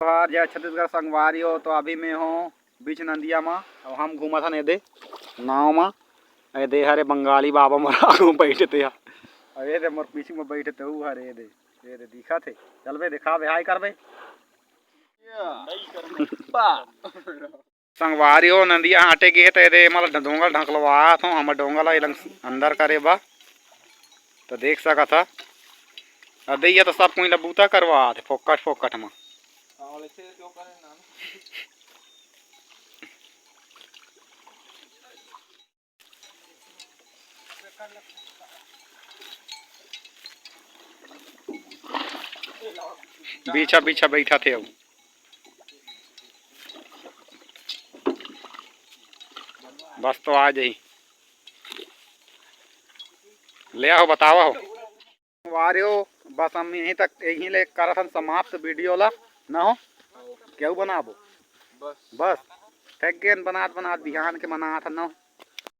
जोहार जय छत्तीसगढ़ संगवारी हो। तो अभी मैं हूँ बीच नदिया में। अब हम घूमा था दे नाव में दे हरे बंगाली बाबा मोर आगू बैठते अरे दे मोर पीछे में बैठते हरे दे दिखा थे। चल बे दिखा बे हाय कर बे संगवारी हो नदिया हटे गए थे दे मतलब डोंगल ढकलवा था हम डोंगल अंदर करे बा तो देख सका था अदे ये तो सब कोई लबूता करवा थे फोकट फोकट में। बीछा बीछा बैठा थे अब बस तो आ जाई ले आओ बतावा हो वारे हो। बस हम यहीं तक यहीं ले कर समाप्त वीडियो ला ना हो क्यों बनाबो बस फेंक गेन बनात बनात बिहान के मना था ना।